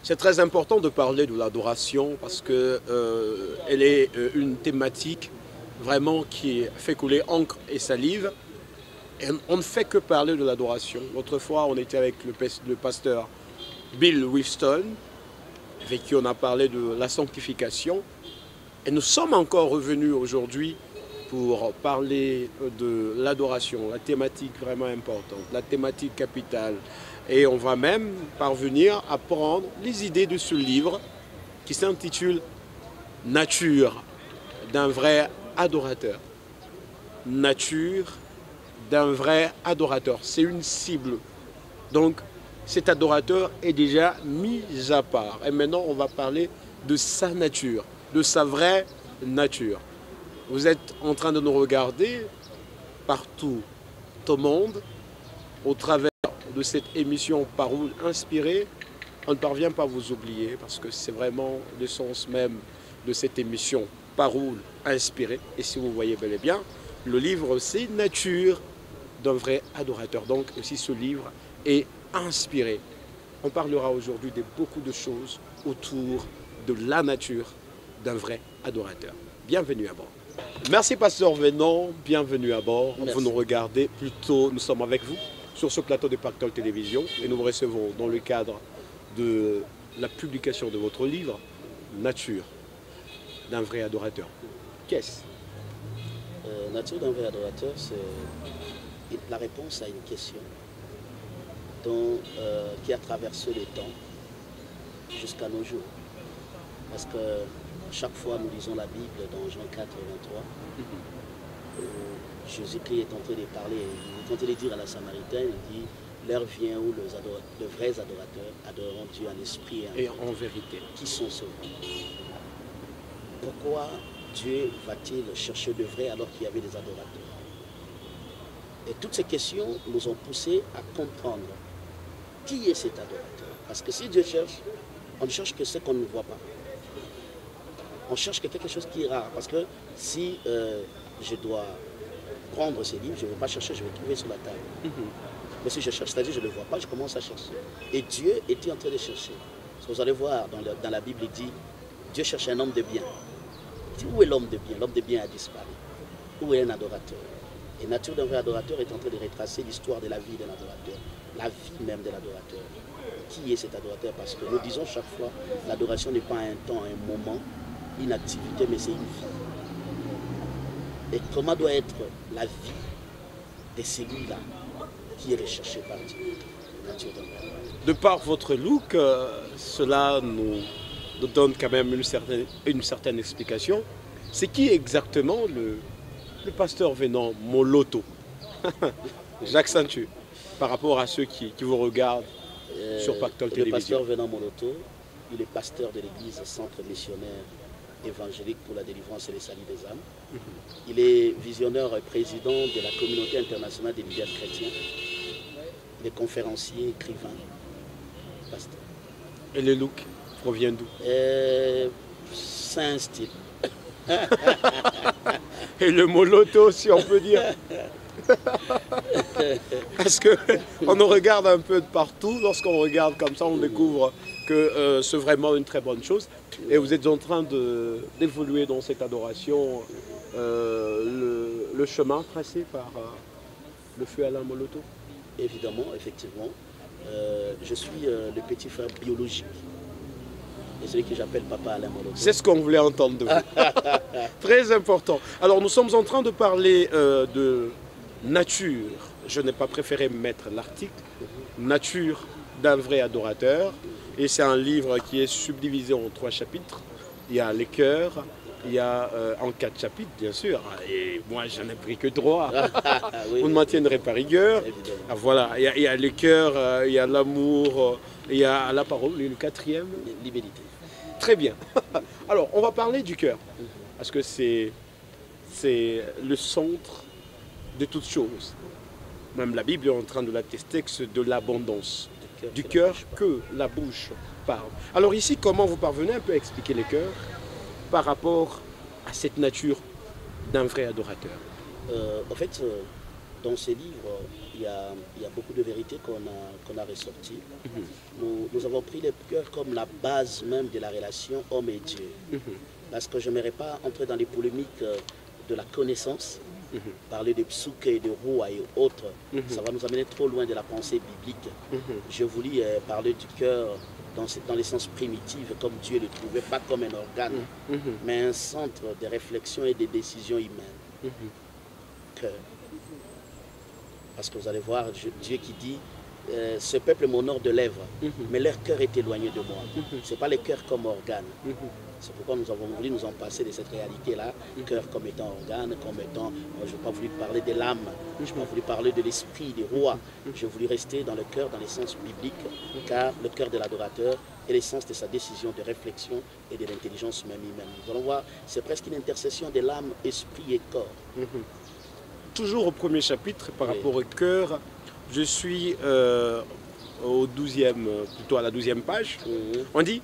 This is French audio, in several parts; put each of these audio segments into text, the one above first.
C'est très important de parler de l'adoration parce que elle est une thématique vraiment qui fait couler encre et salive. Et on ne fait que parler de l'adoration. L'autre fois, on était avec le pasteur Bill Winston, avec qui on a parlé de la sanctification. Et nous sommes encore revenus aujourd'hui pour parler de l'adoration, la thématique vraiment importante, la thématique capitale. Et on va même parvenir à prendre les idées de ce livre qui s'intitule « Nature d'un vrai adorateur ». Nature d'un vrai adorateur. C'est une cible. Donc, cet adorateur est déjà mis à part. Et maintenant, on va parler de sa nature, de sa vraie nature. Vous êtes en train de nous regarder partout au monde, au travers de cette émission Paroles inspirée. On ne parvient pas à vous oublier parce que c'est vraiment le sens même de cette émission Paroles inspirée. Et si vous voyez bel et bien, le livre c'est Nature d'un vrai adorateur. Donc aussi ce livre est inspiré. On parlera aujourd'hui de beaucoup de choses autour de la nature d'un vrai adorateur. Bienvenue à bord. Merci Pasteur Venon, bienvenue à bord. Merci. Vous nous regardez, plutôt nous sommes avec vous sur ce plateau de Pactole Télévision et nous vous recevons dans le cadre de la publication de votre livre Nature d'un vrai adorateur. Qu'est-ce? Nature d'un vrai adorateur, c'est la réponse à une question qui a traversé le temps jusqu'à nos jours. Parce que chaque fois nous lisons la Bible dans Jean 4, 23, où Jésus-Christ est en train de parler, il est en train de dire à la Samaritaine, il dit l'heure vient où les vrais adorateurs adoreront Dieu en esprit et en vérité. Qui sont sauvés. Pourquoi Dieu va-t-il chercher de vrai alors qu'il y avait des adorateurs? Et toutes ces questions nous ont poussé à comprendre qui est cet adorateur. Parce que si Dieu cherche, on ne cherche que ce qu'on ne voit pas. On cherche que quelque chose qui est rare. Parce que si je dois prendre ces livres, je ne vais pas chercher, je vais trouver sur la table. Mais si je cherche, c'est-à-dire je ne le vois pas, je commence à chercher. Et Dieu était en train de chercher. Parce que vous allez voir, dans la Bible, il dit, Dieu cherche un homme de bien. Il dit, où est l'homme de bien? L'homme de bien a disparu. Où est un adorateur? Et Nature d'un vrai adorateur est en train de retracer l'histoire de la vie d'un adorateur, la vie même de l'adorateur. Qui est cet adorateur? Parce que nous disons chaque fois, l'adoration n'est pas un temps, un moment, une activité, mais c'est une vie. Et comment doit être la vie de celui-là qui est recherché par Dieu? Nature d'un vrai adorateur. De par votre look, cela nous donne quand même une certaine explication. C'est qui exactement le pasteur Venon Moloto? J'accentue par rapport à ceux qui vous regardent sur Pactole Le Télévision. pasteur Venon Moloto, il est pasteur de l'église Centre missionnaire évangélique pour la délivrance et le salut des âmes. Il est visionnaire et président de la communauté internationale des leaders chrétiens. Il est conférencier, écrivain, pasteur. Et le look provient d'où? C'est un style. Et le Moloto, si on peut dire. Parce qu'on nous regarde un peu de partout. Lorsqu'on regarde comme ça, on découvre que c'est vraiment une très bonne chose. Et vous êtes en train d'évoluer dans cette adoration, le chemin tracé par le feu Alain Moloto. Évidemment, effectivement. Je suis le petit frère biologique. Et celui que j'appelle Papa Alain Moloto. C'est ce qu'on voulait entendre de vous. Très important. Alors nous sommes en train de parler de nature. Je n'ai pas préféré mettre l'article. Nature d'un vrai adorateur. Et c'est un livre qui est subdivisé en 3 chapitres. Il y a les cœurs, il y a en 4 chapitres bien sûr. Et moi je n'ai pris que 3. Oui, Vous ne m'en tiendrez pas rigueur. évidemment. Ah, voilà, il y a les cœurs, il y a l'amour, il y a la parole, et le 4e. Libérité. Très bien. Alors, on va parler du cœur. Parce que c'est le centre de toutes choses. Même la Bible est en train de l'attester, que c'est de l'abondance. Du cœur que la bouche parle. Alors ici, comment vous parvenez un peu à expliquer le cœur par rapport à cette nature d'un vrai adorateur? En fait, dans ces livres, il y a beaucoup de vérités qu'on a ressorties. Nous avons pris le cœur comme la base même de la relation homme et Dieu. Parce que je n'aimerais pas entrer dans les polémiques de la connaissance, parler de psuke et de roi et autres. Ça va nous amener trop loin de la pensée biblique. Je voulais parler du cœur dans les sens primitifs, comme Dieu le trouvait, pas comme un organe, mais un centre de réflexion et de décision humaine. Cœur. Parce que vous allez voir Dieu qui dit ce peuple m'honore de lèvres, mais leur cœur est éloigné de moi. Ce n'est pas le cœur comme organe. C'est pourquoi nous avons voulu nous en passer de cette réalité-là, cœur comme étant organe, comme étant... Je n'ai pas voulu parler de l'âme, je n'ai pas voulu parler de l'esprit, des rois. J'ai voulu rester dans le cœur, dans les sens bibliques, car le cœur de l'adorateur est l'essence de sa décision, de réflexion et de l'intelligence même humaine. Nous allons voir, c'est presque une intercession de l'âme, esprit et corps. Toujours au premier chapitre, par rapport au cœur, je suis au 12e, plutôt à la 12e page. On dit,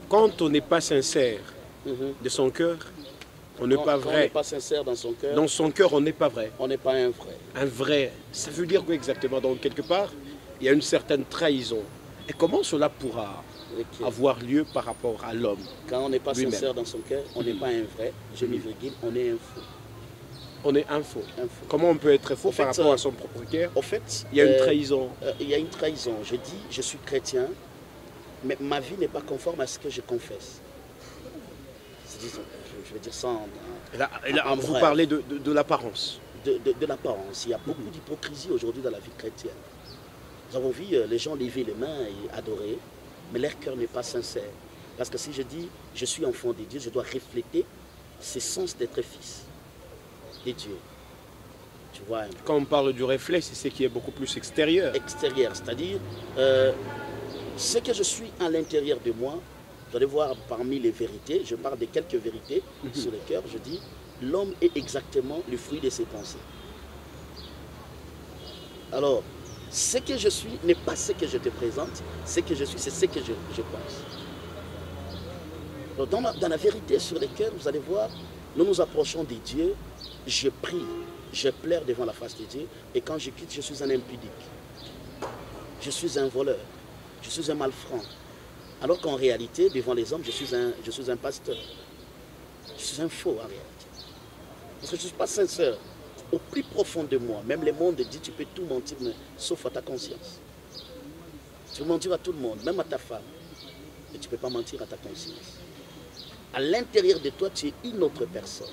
quand on n'est pas sincère de son cœur, on n'est pas vrai. Quand on n'est pas sincère dans son cœur. Dans son cœur, on n'est pas vrai. On n'est pas un vrai. Un vrai, ça veut dire quoi exactement? Donc quelque part, il y a une certaine trahison. Et comment cela pourra avoir lieu par rapport à l'homme? Quand on n'est pas sincère dans son cœur, on n'est pas un vrai, je m'y virgule, on est un faux. On est un faux. Comment on peut être faux par rapport à son propre cœur? En fait, il y a une trahison. Il y a une trahison. Je dis, je suis chrétien, mais ma vie n'est pas conforme à ce que je confesse. Je vais dire ça en vous parlez de l'apparence. De l'apparence. Il y a beaucoup d'hypocrisie aujourd'hui dans la vie chrétienne. Nous avons vu les gens lever les mains et adorer, mais leur cœur n'est pas sincère. Parce que si je dis, je suis enfant de Dieu, je dois refléter ce sens d'être fils de Dieu. Tu vois, quand on parle du reflet, c'est ce qui est beaucoup plus extérieur. Extérieur, c'est-à-dire ce que je suis à l'intérieur de moi. Vous allez voir parmi les vérités, je parle de quelques vérités sur le cœur, je dis, l'homme est exactement le fruit de ses pensées. Alors, ce que je suis n'est pas ce que je te présente, ce que je suis, c'est ce que je pense. Donc, dans la vérité sur le cœur, vous allez voir, nous nous approchons de Dieu, je prie, je pleure devant la face de Dieu, et quand je quitte, je suis un impudique. Je suis un voleur, je suis un malfrant. Alors qu'en réalité, devant les hommes, je suis un pasteur. Je suis un faux en réalité. Parce que je ne suis pas sincère. Au plus profond de moi, même le monde dit tu peux tout mentir, mais sauf à ta conscience. Tu peux mentir à tout le monde, même à ta femme. Mais tu ne peux pas mentir à ta conscience. À l'intérieur de toi, tu es une autre personne.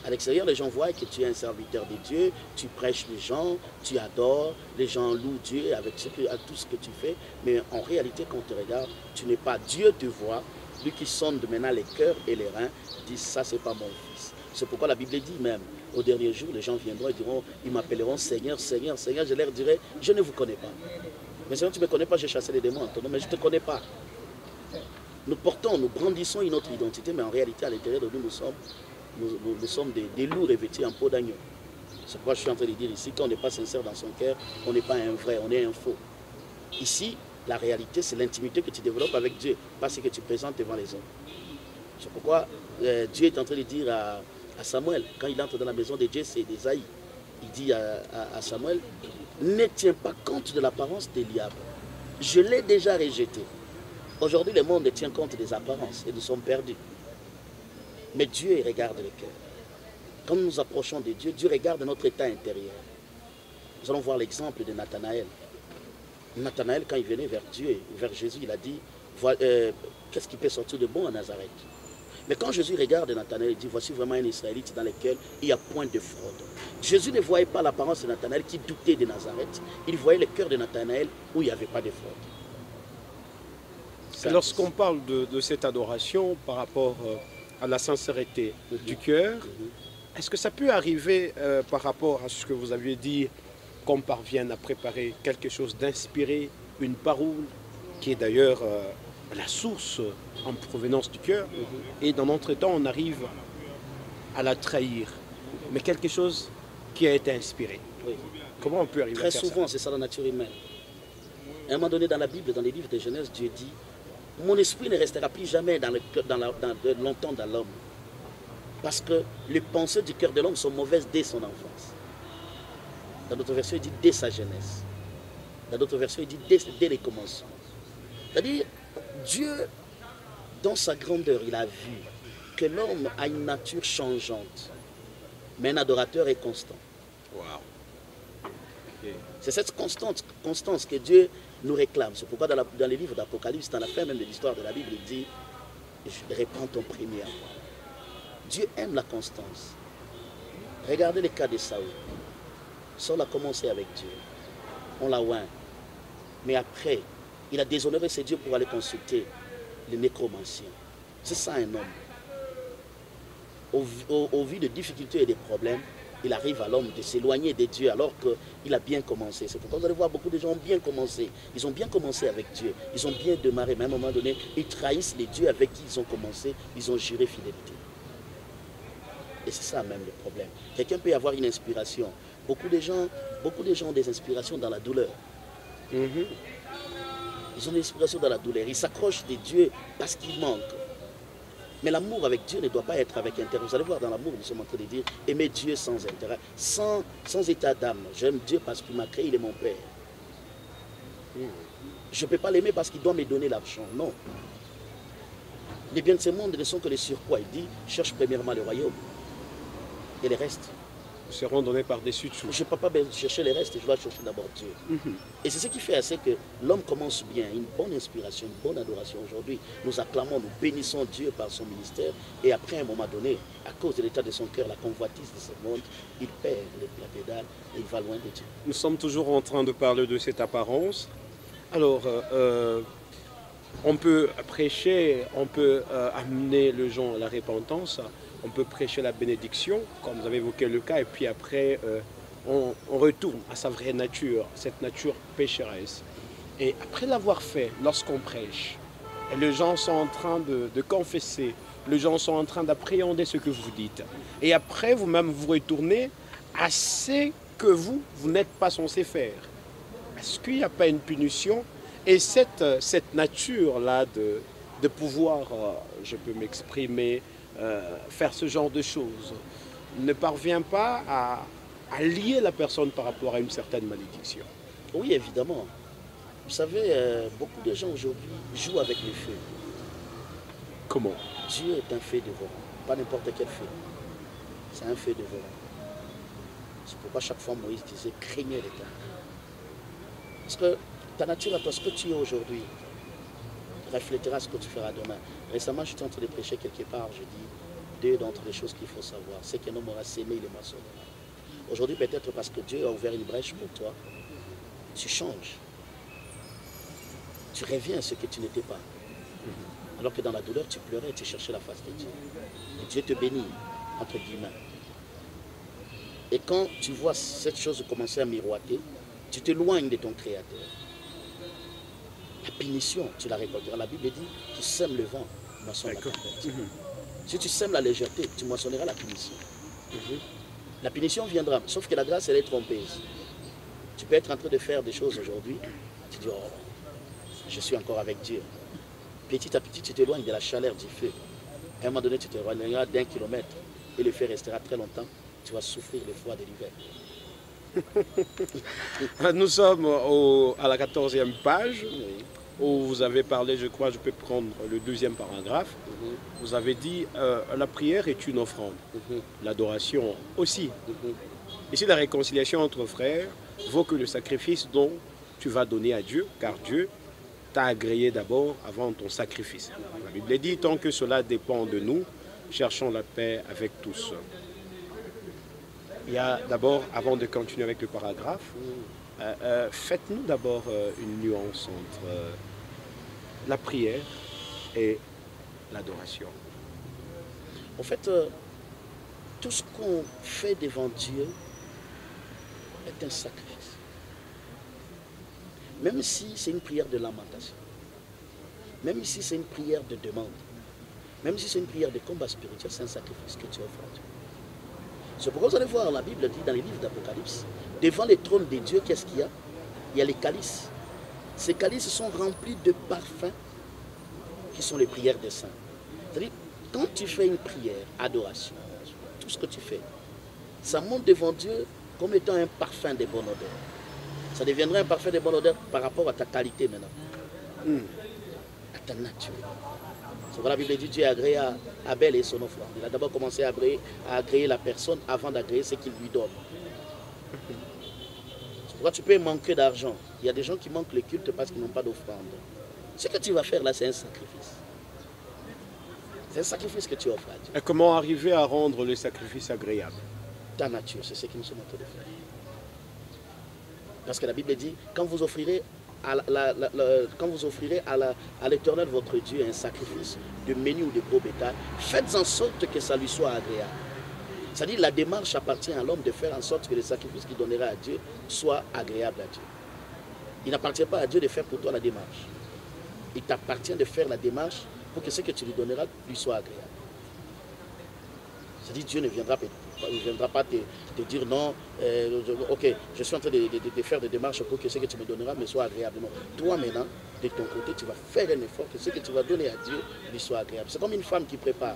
À l'extérieur, les gens voient que tu es un serviteur de Dieu, tu prêches les gens, tu adores, les gens louent Dieu avec tout ce que tu fais. Mais en réalité, quand on te regarde, tu n'es pas Dieu, te voit. Lui qui sonde maintenant les cœurs et les reins, dit ça, c'est pas mon fils. C'est pourquoi la Bible dit même, au dernier jour, les gens viendront et diront, ils m'appelleront Seigneur, Seigneur, Seigneur. Je leur dirai, je ne vous connais pas. Mais Seigneur, tu ne me connais pas, j'ai chassé les démons en ton nom, mais je ne te connais pas. Nous brandissons une autre identité, mais en réalité, à l'intérieur de nous, nous sommes des loups revêtus en peau d'agneau. C'est pourquoi je suis en train de dire ici, quand on n'est pas sincère dans son cœur, on n'est pas un vrai, on est un faux. Ici, la réalité, c'est l'intimité que tu développes avec Dieu, pas ce que tu présentes devant les hommes. C'est pourquoi Dieu est en train de dire à Samuel, quand il entre dans la maison de Dieu, c'est d'Ésaïe, il dit à Samuel, ne tiens pas compte de l'apparence d'Eliab. Je l'ai déjà rejeté. Aujourd'hui, le monde tient compte des apparences et nous sommes perdus. Mais Dieu regarde le cœur. Quand nous nous approchons de Dieu, Dieu regarde notre état intérieur. Nous allons voir l'exemple de Nathanaël. Nathanaël, quand il venait vers Dieu, vers Jésus, il a dit, qu'est-ce qui peut sortir de bon à Nazareth? Mais quand Jésus regarde Nathanaël, il dit, voici vraiment un Israélite dans lequel il n'y a point de fraude. Jésus ne voyait pas l'apparence de Nathanaël qui doutait de Nazareth. Il voyait le cœur de Nathanaël où il n'y avait pas de fraude. Lorsqu'on parle de cette adoration par rapport à la sincérité du cœur, est-ce que ça peut arriver par rapport à ce que vous aviez dit, qu'on parvienne à préparer quelque chose d'inspiré, une parole, qui est d'ailleurs la source en provenance du cœur, et dans notre temps, on arrive à la trahir, mais quelque chose qui a été inspiré. Oui. Comment on peut arriver à faire ça? Très souvent, c'est ça la nature humaine. À un moment donné, dans la Bible, dans les livres de Genèse, Dieu dit, mon esprit ne restera plus jamais longtemps dans l'homme. Parce que les pensées du cœur de l'homme sont mauvaises dès son enfance. Dans d'autres versions, il dit dès sa jeunesse. Dans d'autres versions, il dit dès les commencements. C'est-à-dire, Dieu, dans sa grandeur, il a vu que l'homme a une nature changeante, mais un adorateur est constant. Wow. Okay. C'est cette constance que Dieu nous réclame. C'est pourquoi dans les livres d'Apocalypse, dans la fin même de l'histoire de la Bible, il dit « Répands ton premier amour ». Dieu aime la constance. Regardez le cas de Saül. Saül a commencé avec Dieu. On l'a oint. Mais après, il a déshonoré ses dieux pour aller consulter les nécromanciens. C'est ça un homme. Au vu des difficultés et des problèmes, il arrive à l'homme de s'éloigner des dieux alors qu'il a bien commencé. C'est pourquoi vous allez voir beaucoup de gens ont bien commencé. Ils ont bien commencé avec Dieu. Ils ont bien démarré. Mais à un moment donné, ils trahissent les dieux avec qui ils ont commencé. Ils ont juré fidélité. Et c'est ça même le problème. Quelqu'un peut avoir une inspiration. Beaucoup de gens ont des inspirations dans la douleur. Ils ont des inspirations dans la douleur. Ils s'accrochent des dieux parce qu'ils manquent. Mais l'amour avec Dieu ne doit pas être avec intérêt. Vous allez voir dans l'amour, nous sommes en train de dire aimer Dieu sans intérêt, sans état d'âme. J'aime Dieu parce qu'il m'a créé, il est mon Père. Je ne peux pas l'aimer parce qu'il doit me donner l'argent. Non. Les biens de ce monde ne sont que les surpoids. Il dit cherche premièrement le royaume. Et les restes seront donnés par-dessus dessous. Je ne peux pas chercher les restes, je dois chercher d'abord Dieu. Et c'est ce qui fait assez que l'homme commence bien, une bonne inspiration, une bonne adoration. Aujourd'hui, nous acclamons, nous bénissons Dieu par son ministère. Et après, à un moment donné, à cause de l'état de son cœur, la convoitise de ce monde, il perd la pédale et il va loin de Dieu. Nous sommes toujours en train de parler de cette apparence. Alors, on peut prêcher, on peut amener les gens à la repentance. On peut prêcher la bénédiction, comme vous avez évoqué le cas, et puis après, on retourne à sa vraie nature, cette nature pécheresse. Et après l'avoir fait, lorsqu'on prêche, et les gens sont en train de confesser, les gens sont en train d'appréhender ce que vous dites. Et après, vous-même, vous retournez à ce que vous n'êtes pas censé faire. Est-ce qu'il n'y a pas une punition? Et cette nature-là de pouvoir, je peux m'exprimer, faire ce genre de choses, ne parvient pas à lier la personne par rapport à une certaine malédiction. Oui, évidemment. Vous savez, beaucoup de gens aujourd'hui jouent avec le feu. Comment? Dieu est un feu dévorant, pas n'importe quel feu. C'est un feu dévorant. C'est pourquoi chaque fois Moïse disait « craignez l'Éternel ». Parce que ta nature à toi, ce que tu es aujourd'hui, reflétera ce que tu feras demain. Récemment, je suis en train de prêcher quelque part, je dis deux d'entre les choses qu'il faut savoir. C'est qu'un homme aura sémé, il est moissonnera. Aujourd'hui, peut-être parce que Dieu a ouvert une brèche pour toi, tu changes. Tu reviens à ce que tu n'étais pas. Alors que dans la douleur, tu pleurais, tu cherchais la face de Dieu. Et Dieu te bénit, entre guillemets. Et quand tu vois cette chose commencer à miroiter, tu t'éloignes de ton Créateur. La punition, tu la récolteras. La Bible dit, tu sèmes le vent, tu moissonnes la tempête. Si tu sèmes la légèreté, tu moissonneras la punition. La punition viendra, sauf que la grâce, elle est trompeuse. Tu peux être en train de faire des choses aujourd'hui, tu dis, oh, je suis encore avec Dieu. Petit à petit, tu t'éloignes de la chaleur du feu. À un moment donné, tu t'éloigneras d'1 kilomètre et le feu restera très longtemps. Tu vas souffrir le froid de l'hiver. Nous sommes à la 14e page, où vous avez parlé, je crois, je peux prendre le 2e paragraphe. Vous avez dit la prière est une offrande, l'adoration aussi. Ici, la réconciliation entre frères vaut que le sacrifice dont tu vas donner à Dieu, car Dieu t'a agréé d'abord avant ton sacrifice. La Bible dit, tant que cela dépend de nous, cherchons la paix avec tous. Il y a d'abord, avant de continuer avec le paragraphe, faites-nous d'abord une nuance entre la prière et l'adoration. En fait, tout ce qu'on fait devant Dieu est un sacrifice. Même si c'est une prière de lamentation, même si c'est une prière de demande, même si c'est une prière de combat spirituel, c'est un sacrifice que tu offres à Dieu. C'est pourquoi vous allez voir, la Bible dit dans les livres d'Apocalypse, devant les trônes de Dieu, qu'est-ce qu'il y a? Il y a les calices. Ces calices sont remplis de parfums qui sont les prières des saints. C'est-à-dire, quand tu fais une prière, adoration, tout ce que tu fais, ça monte devant Dieu comme étant un parfum de bonne odeur. Ça deviendrait un parfum de bonne odeur par rapport à ta qualité maintenant, à ta nature. C'est pourquoi la Bible dit Dieu a agréé à Abel et son offrande. Il a d'abord commencé à agréer la personne avant d'agréer ce qu'il lui donne. C'est pourquoi tu peux manquer d'argent. Il y a des gens qui manquent le culte parce qu'ils n'ont pas d'offrande. Ce que tu vas faire là, c'est un sacrifice. C'est un sacrifice que tu offres à Dieu. Et comment arriver à rendre le sacrifice agréable? Ta nature, c'est ce que nous sommes en train de faire. Parce que la Bible dit, quand vous offrirez à l'Éternel votre Dieu un sacrifice de menu ou de gros bétail, faites en sorte que ça lui soit agréable. C'est-à-dire la démarche appartient à l'homme de faire en sorte que le sacrifice qu'il donnera à Dieu soit agréable à Dieu. Il n'appartient pas à Dieu de faire pour toi la démarche. Il t'appartient de faire la démarche pour que ce que tu lui donneras lui soit agréable. C'est-à-dire Dieu ne viendra pas te dire non, ok, je suis en train de faire des démarches pour que ce que tu me donneras me soit agréable. Non. Toi maintenant, de ton côté, tu vas faire un effort que ce que tu vas donner à Dieu lui soit agréable. C'est comme une femme qui prépare.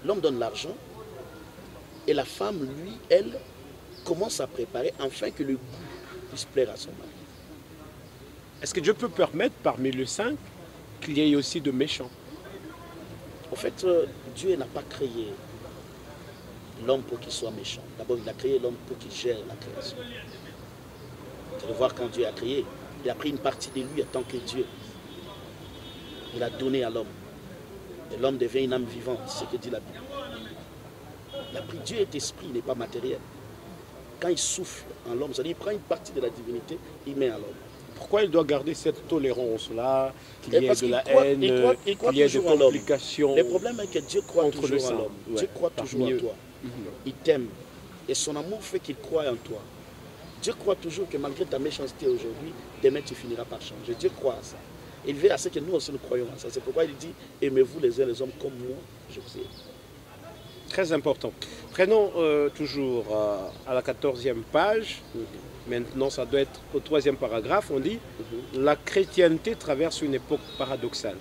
L'homme donne l'argent et la femme, lui, elle, commence à préparer afin que le goût puisse plaire à son mari. Est-ce que Dieu peut permettre parmi les 5 qu'il y ait aussi de méchants? En fait, Dieu n'a pas créé l'homme pour qu'il soit méchant. D'abord, il a créé l'homme pour qu'il gère la création. Vous allez voir quand Dieu a créé, il a pris une partie de lui en tant que Dieu. Il a donné à l'homme. Et l'homme devient une âme vivante, c'est ce que dit la Bible. Dieu est esprit, il n'est pas matériel. Quand il souffle en l'homme, c'est-à-dire il prend une partie de la divinité, il met à l'homme. Pourquoi il doit garder cette tolérance-là, qu'il y ait de la haine, qu'il y ait des complications? Le problème est que Dieu croit toujours en l'homme. Dieu croit toujours en toi. Il t'aime. Et son amour fait qu'il croit en toi. Dieu croit toujours que malgré ta méchanceté aujourd'hui, demain tu finiras par changer. Dieu croit à ça. Il veut à ce que nous aussi nous croyons à ça. C'est pourquoi il dit, aimez-vous les uns les hommes comme moi, je vous aime. Très important. Prenons toujours à la 14e page. Maintenant, ça doit être au 3e paragraphe. On dit la chrétienté traverse une époque paradoxale.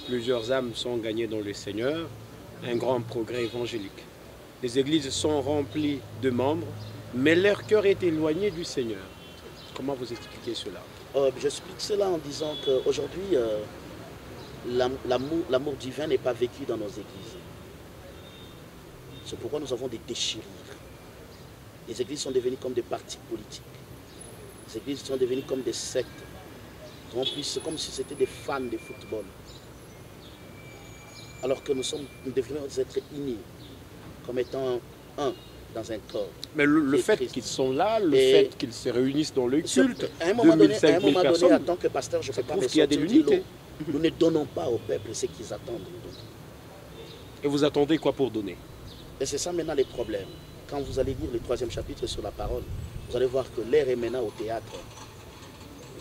Plusieurs âmes sont gagnées dans le Seigneur. Un grand progrès évangélique. Les églises sont remplies de membres, mais leur cœur est éloigné du Seigneur. Comment vous expliquez cela? J'explique cela en disant qu'aujourd'hui, l'amour divin n'est pas vécu dans nos églises. C'est pourquoi nous avons des déchirures. Les églises sont devenues comme des partis politiques. Les églises sont devenues comme des sectes. C'est comme si c'était des fans de football. Alors que nous devrions être unis, comme étant un dans un corps. Mais le fait qu'ils sont là, le fait qu'ils se réunissent dans le culte, à un moment donné, personnes, en tant que pasteur, je ne peux pas me qu'il y a de l'unité. Nous ne donnons pas au peuple ce qu'ils attendent. Et vous attendez quoi pour donner? Et c'est ça maintenant les problèmes. Quand vous allez lire le 3e chapitre sur la parole, vous allez voir que l'ère est maintenant au théâtre.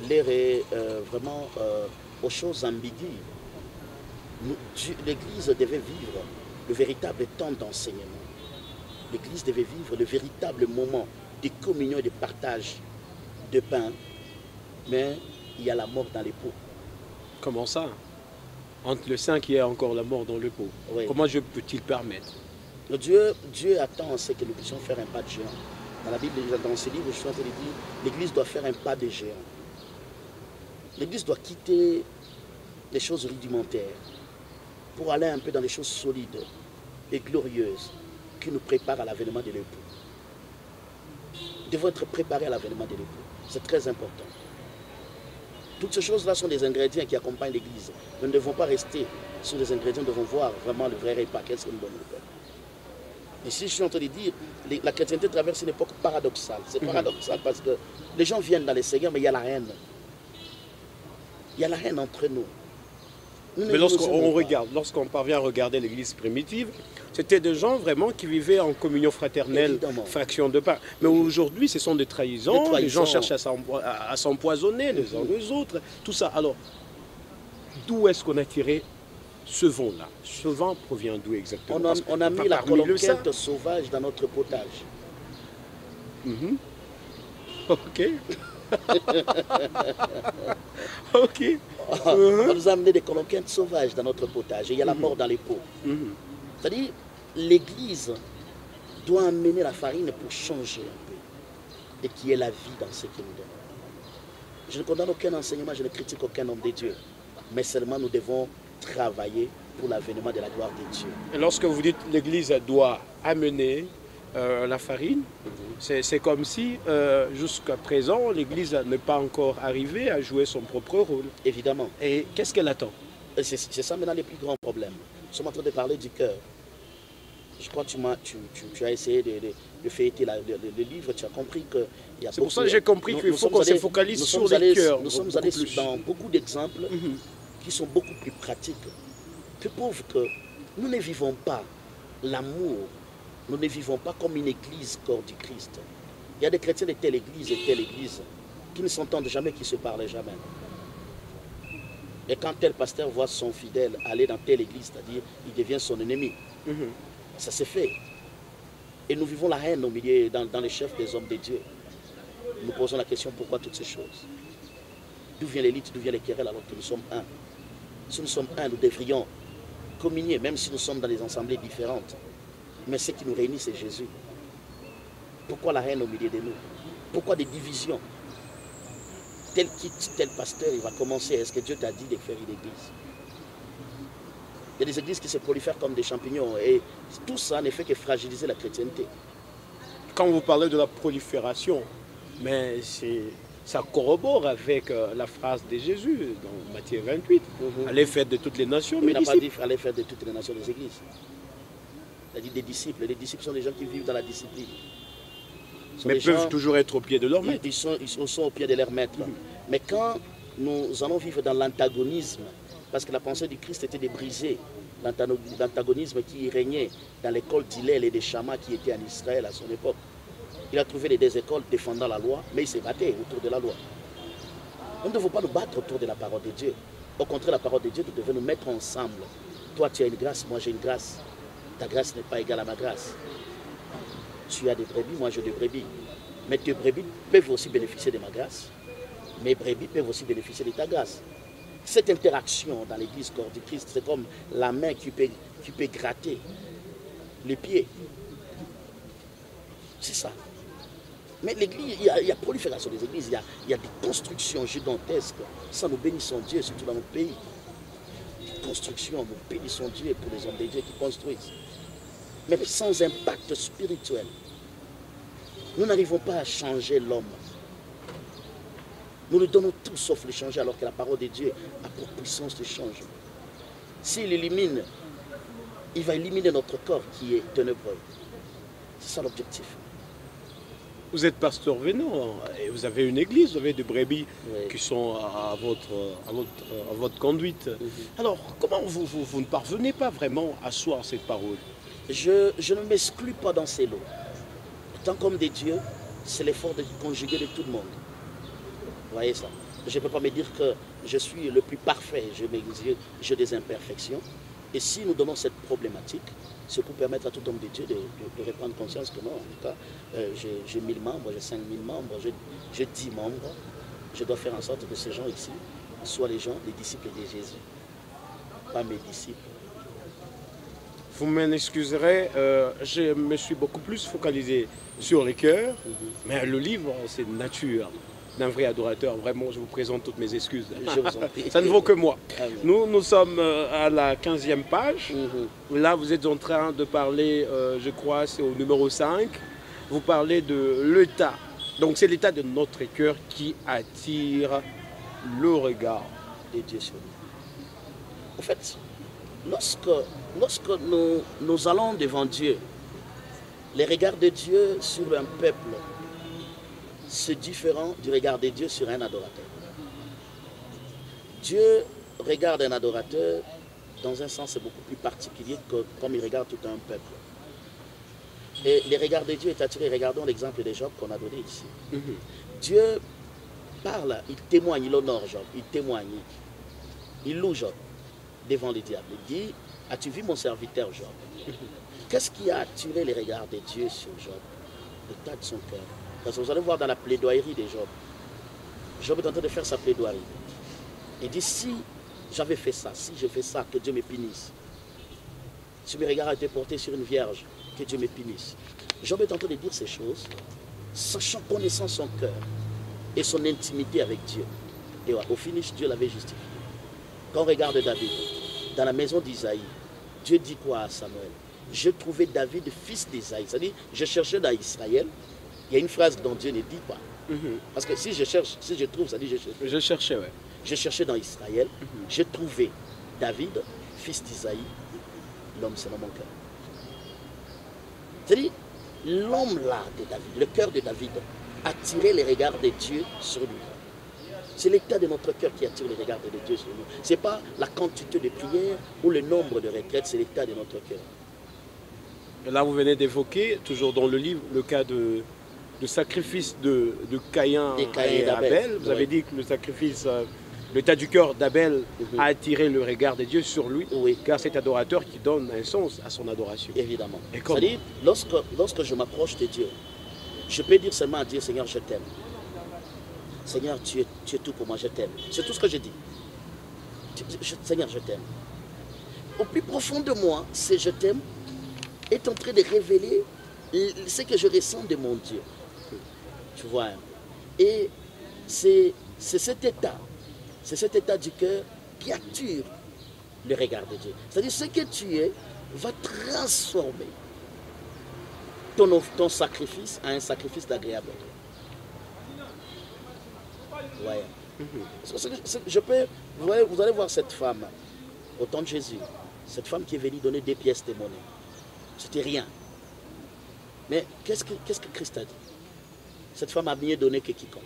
L'ère est vraiment aux choses ambiguës. L'Église devait vivre le véritable temps d'enseignement. L'Église devait vivre le véritable moment de communion et de partage de pain. Mais il y a la mort dans les pots. Comment ça? Entre le 5, il y a encore la mort dans le pot. Oui. Comment je peux-t-il permettre? Dieu attend ce que nous puissions faire un pas de géant. Dans la Bible, dans ce livre, je suis en train de dire, l'Église doit faire un pas de géant. L'Église doit quitter les choses rudimentaires pour aller un peu dans les choses solides et glorieuses qui nous préparent à l'avènement de l'époux. Nous devons être préparés à l'avènement de l'époux. C'est très important. Toutes ces choses-là sont des ingrédients qui accompagnent l'Église. Nous ne devons pas rester sur les ingrédients, nous devons voir vraiment le vrai repas, qu'est-ce que nous donnons au peuple. Ici, je suis en train de dire, la chrétienté traverse une époque paradoxale. C'est paradoxal parce que les gens viennent dans les seigneurs, mais il y a la haine. Il y a la haine entre nous. Mais lorsqu'on parvient à regarder l'église primitive, c'était des gens vraiment qui vivaient en communion fraternelle, évidemment, fraction de pain. Mais aujourd'hui, ce sont des trahisons, les gens cherchent à s'empoisonner les uns les autres, tout ça. Alors, d'où est-ce qu'on a tiré ce vent-là? Ce vent provient d'où exactement? On a mis la conquête sauvage dans notre potage. Ok. Ok. On nous a amené des conquêtes sauvages dans notre potage. Et il y a la mort dans les pots. C'est-à-dire, l'Église doit amener la farine pour changer un peu. et qui est la vie dans ce qu'il nous donne. Je ne condamne aucun enseignement, je ne critique aucun homme de Dieu, mais seulement nous devons travailler pour l'avènement de la gloire de Dieu. Et lorsque vous dites l'Église doit amener la farine, c'est comme si jusqu'à présent l'Église n'est pas encore arrivée à jouer son propre rôle. Évidemment. Et qu'est-ce qu'elle attend? C'est ça maintenant les plus grands problèmes. Nous sommes en train de parler du cœur. Je crois que tu as essayé de feuilleter le livre, tu as compris qu'il y a beaucoup... C'est pour ça que j'ai compris qu'il faut qu'on se focalise sur les cœurs. Nous sommes allés dans beaucoup d'exemples qui sont beaucoup plus pratiques. Que prouve que nous ne vivons pas l'amour, nous ne vivons pas comme une église corps du Christ. Il y a des chrétiens de telle église qui ne s'entendent jamais, qui ne se parlent jamais. Et quand tel pasteur voit son fidèle aller dans telle église, c'est-à-dire il devient son ennemi. Ça se fait. Et nous vivons la haine au milieu, dans les chefs des hommes de Dieu. Nous posons la question, pourquoi toutes ces choses? D'où vient l'élite, d'où vient les querelles alors que nous sommes un? Si nous sommes un, nous devrions communier, même si nous sommes dans des assemblées différentes. Mais ce qui nous réunit, c'est Jésus. Pourquoi la haine au milieu de nous? Pourquoi des divisions? Tel quitte, tel pasteur, il va commencer. Est-ce que Dieu t'a dit de faire une église? Il y a des églises qui se prolifèrent comme des champignons. Et tout ça ne fait que fragiliser la chrétienté. Quand vous parlez de la prolifération, mais ça corrobore avec la phrase de Jésus dans Matthieu 28. Allez faire de toutes les nations mes disciples. Il n'a pas dit allez faire de toutes les nations des églises. Il a dit des disciples. Les disciples sont des gens qui vivent dans la discipline. Mais peuvent toujours être au pied de leur maître. Ils sont au pied de leur maître. Mais quand nous allons vivre dans l'antagonisme, parce que la pensée du Christ était de briser l'antagonisme qui régnait dans l'école d'Hillel et des Shammah qui étaient en Israël à son époque. Il a trouvé les deux écoles défendant la loi, mais il s'est battu autour de la loi. Nous ne devons pas nous battre autour de la parole de Dieu. Au contraire, la parole de Dieu, nous devons nous mettre ensemble. Toi, tu as une grâce, moi j'ai une grâce. Ta grâce n'est pas égale à ma grâce. Tu as des brebis, moi j'ai des brebis. Mais tes brebis peuvent aussi bénéficier de ma grâce. Mes brebis peuvent aussi bénéficier de ta grâce. Cette interaction dans l'église corps du Christ, c'est comme la main qui peut gratter les pieds. C'est ça. Mais l'église, il y a prolifération des églises, il y a des constructions gigantesques. Ça, nous bénissons Dieu, surtout dans notre pays. Des constructions, nous bénissons Dieu pour les hommes de Dieu qui construisent. Mais sans impact spirituel. Nous n'arrivons pas à changer l'homme. Nous lui donnons tout sauf le changer, alors que la parole de Dieu a pour puissance de changement. S'il élimine, il va éliminer notre corps qui est ténébreux. C'est ça l'objectif. Vous êtes pasteur Vénan et vous avez une église, vous avez des brebis qui sont à votre conduite. Alors, comment vous ne parvenez pas vraiment à asseoir cette parole? Je ne m'exclus pas dans ces lots. Tant qu'homme de Dieu, c'est l'effort de conjuguer de tout le monde. Vous voyez ça? Je ne peux pas me dire que je suis le plus parfait, j'ai des imperfections. Et si nous donnons cette problématique, c'est pour permettre à tout homme de Dieu de reprendre conscience que non, en tout cas, j'ai 1000 membres, j'ai 5000 membres, j'ai 10 membres. Je dois faire en sorte que ces gens ici soient les gens, les disciples de Jésus, pas mes disciples. Vous m'excuserez, je me suis beaucoup plus focalisé sur les cœurs, mais le livre, c'est nature d'un vrai adorateur. Vraiment, je vous présente toutes mes excuses. Je vous en prie. Ça ne vaut que moi. Amen. Nous sommes à la 15e page. Là, vous êtes en train de parler, je crois, c'est au numéro 5. Vous parlez de l'état. Donc, c'est l'état de notre cœur qui attire le regard de Dieu sur nous. En fait, lorsque nous allons devant Dieu, les regards de Dieu sur un peuple, c'est différent du regard de Dieu sur un adorateur. Dieu regarde un adorateur dans un sens beaucoup plus particulier que comme il regarde tout un peuple. Et les regards de Dieu est attiré. Regardons l'exemple de Job qu'on a donné ici. Dieu parle, il témoigne, il honore Job, il témoigne, il loue Job devant le diable. Il dit, as-tu vu mon serviteur Job? Qu'est-ce qui a attiré les regards de Dieu sur Job? L'état de son cœur. Parce que vous allez voir dans la plaidoirie de Job, Job est en train de faire sa plaidoirie. Il dit, si j'avais fait ça, si je fais ça, que Dieu me punisse. Si mes regards étaient portés sur une vierge, que Dieu me punisse. Job est en train de dire ces choses sachant, connaissant son cœur et son intimité avec Dieu. Et au finish, Dieu l'avait justifié. Quand on regarde David, dans la maison d'Isaïe, Dieu dit quoi à Samuel? Je trouvais David fils d'Isaïe. C'est-à-dire, je cherchais dans Israël. Il y a une phrase dont Dieu ne dit pas. Parce que si je cherche, si je trouve, ça dit je cherche. Je cherchais, ouais. Je cherchais dans Israël. J'ai trouvé David, fils d'Isaïe, l'homme selon mon cœur. C'est-à-dire, l'homme là de David, le cœur de David, attirait les regards de Dieu sur lui. C'est l'état de notre cœur qui attire les regards de Dieu sur nous. Ce n'est pas la quantité de prières ou le nombre de retraites, c'est l'état de notre cœur. Et là, vous venez d'évoquer, toujours dans le livre, le cas de sacrifice de Caïn et Abel. Vous avez dit que le sacrifice, l'état du cœur d'Abel a attiré le regard de Dieu sur lui, car c'est adorateur qui donne un sens à son adoration. Évidemment. C'est-à-dire, lorsque je m'approche de Dieu, je peux dire seulement à Dieu, Seigneur, je t'aime. Seigneur, tu es tout pour moi, je t'aime. C'est tout ce que je dis. Seigneur, je t'aime. Au plus profond de moi, c'est je t'aime est en train de révéler ce que je ressens de mon Dieu. Tu vois. Et c'est cet état du cœur qui attire le regard de Dieu. C'est-à-dire ce que tu es va transformer ton sacrifice en un sacrifice d'agréable. Ouais. Vous allez voir cette femme au temps de Jésus, cette femme qui est venue donner 2 pièces de monnaie. C'était rien. Mais qu'est-ce que Christ a dit? Cette femme a mieux donné que quiconque.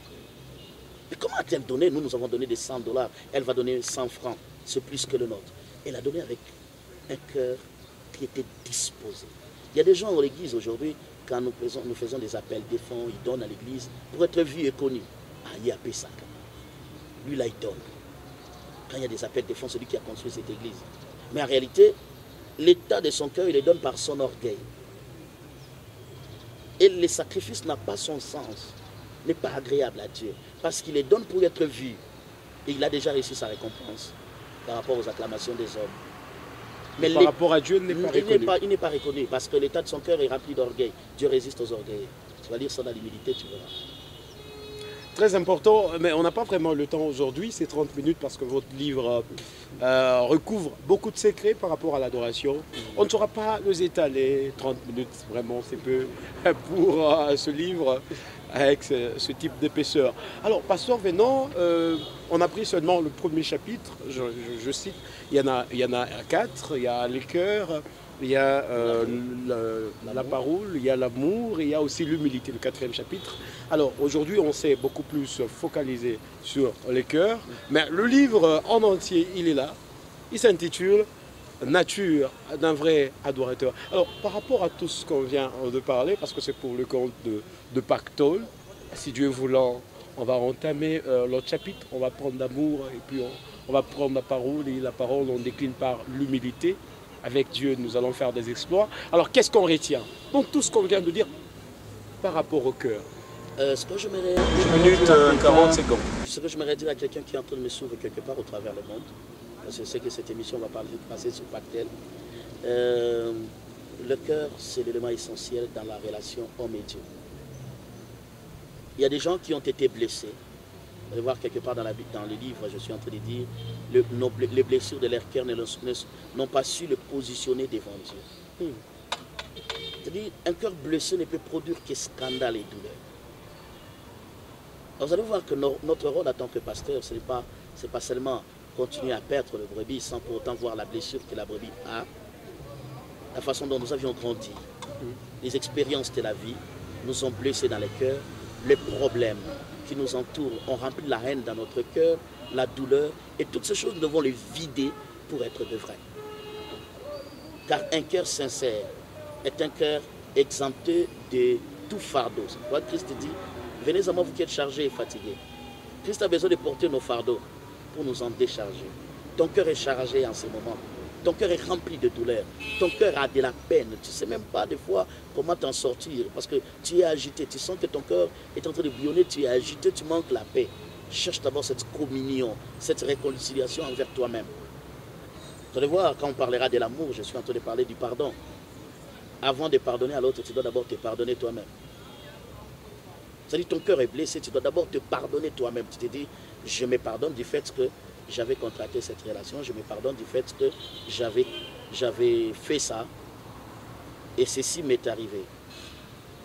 Mais comment a-t-elle donné? Nous avons donné des $100. Elle va donner 100 francs. C'est plus que le nôtre. Elle a donné avec un cœur qui était disposé. Il y a des gens dans l'église aujourd'hui, quand nous faisons des appels des fonds, ils donnent à l'église pour être vus et connus. Ah, il y a Pessac. Lui là, il donne. Quand il y a des appels des fonds, c'est lui qui a construit cette église. Mais en réalité, l'état de son cœur, il les donne par son orgueil. Et le sacrifice n'a pas son sens, n'est pas agréable à Dieu, parce qu'il les donne pour être vu. Et il a déjà reçu sa récompense par rapport aux acclamations des hommes. Mais par rapport à Dieu, il n'est pas reconnu. Il n'est pas reconnu, parce que l'état de son cœur est rempli d'orgueil. Dieu résiste aux orgueils. Tu vas lire ça dans l'humilité, tu verras. Très important, mais on n'a pas vraiment le temps aujourd'hui, c'est 30 minutes parce que votre livre recouvre beaucoup de secrets par rapport à l'adoration. On ne saura pas les étaler, 30 minutes, vraiment c'est peu pour ce livre avec ce type d'épaisseur. Alors, Pasteur Venant, on a pris seulement le premier chapitre, je cite, il y en a 4, il y a les cœurs, il y a la parole, il y a l'amour, et il y a aussi l'humilité, le 4e chapitre. Alors aujourd'hui, on s'est beaucoup plus focalisé sur les cœurs, mais le livre en entier, il est là. Il s'intitule « Nature d'un vrai adorateur ». Alors par rapport à tout ce qu'on vient de parler, parce que c'est pour le compte de Pactole, si Dieu voulant, on va entamer l'autre chapitre, on va prendre l'amour, et puis on va prendre la parole, et la parole on décline par l'humilité. Avec Dieu, nous allons faire des exploits. Alors, qu'est-ce qu'on retient? Donc, tout ce qu'on vient de dire par rapport au cœur. Ce que je m'aimerais... 1 minute 40 secondes. Ce que je m'aimerais dire à quelqu'un qui est en train de me suivre quelque part au travers le monde, parce que je sais que cette émission va passer sur Pactel. Le cœur, c'est l'élément essentiel dans la relation homme et Dieu. Il y a des gens qui ont été blessés. Vous allez voir quelque part dans le livre, je suis en train de dire, les blessures de leur cœur n'ont pas su le positionner devant Dieu. C'est-à-dire, un cœur blessé ne peut produire que scandale et douleur. Alors, vous allez voir que notre rôle en tant que pasteur, ce n'est pas seulement continuer à perdre le brebis sans pour autant voir la blessure que la brebis a, la façon dont nous avions grandi, les expériences de la vie nous ont blessés dans le cœur, les problèmes qui nous entourent ont rempli la haine dans notre cœur, la douleur, et toutes ces choses, nous devons les vider pour être de vrai. Car un cœur sincère est un cœur exempté de tout fardeau. C'est pourquoi Christ dit, venez à moi vous qui êtes chargés et fatigués. Christ a besoin de porter nos fardeaux pour nous en décharger. Ton cœur est chargé en ce moment. Ton cœur est rempli de douleur. Ton cœur a de la peine. Tu ne sais même pas des fois comment t'en sortir. Parce que tu es agité. Tu sens que ton cœur est en train de bouillonner. Tu es agité. Tu manques la paix. Cherche d'abord cette communion, cette réconciliation envers toi-même. Vous allez voir, quand on parlera de l'amour, je suis en train de parler du pardon. Avant de pardonner à l'autre, tu dois d'abord te pardonner toi-même. C'est-à-dire ton cœur est blessé, tu dois d'abord te pardonner toi-même. Tu te dis, je me pardonne du fait que j'avais contracté cette relation, je me pardonne du fait que j'avais fait ça et ceci m'est arrivé.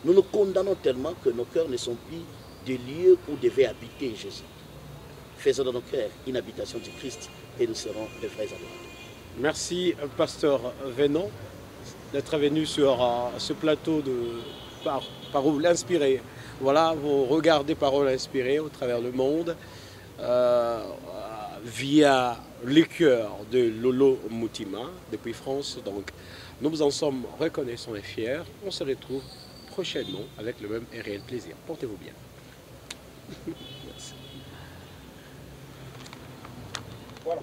Nous nous condamnons tellement que nos cœurs ne sont plus des lieux où devait habiter Jésus. Faisons dans nos cœurs une habitation du Christ et nous serons les vrais adorateurs. Merci, pasteur Venon, d'être venu sur ce plateau de Paroles inspirées. Voilà, vous regardez Paroles inspirées au travers le monde via les cœurs de Lolo Moutima depuis France. Donc, nous vous en sommes reconnaissants et fiers. On se retrouve prochainement avec le même et réel plaisir. Portez-vous bien. Merci. Voilà.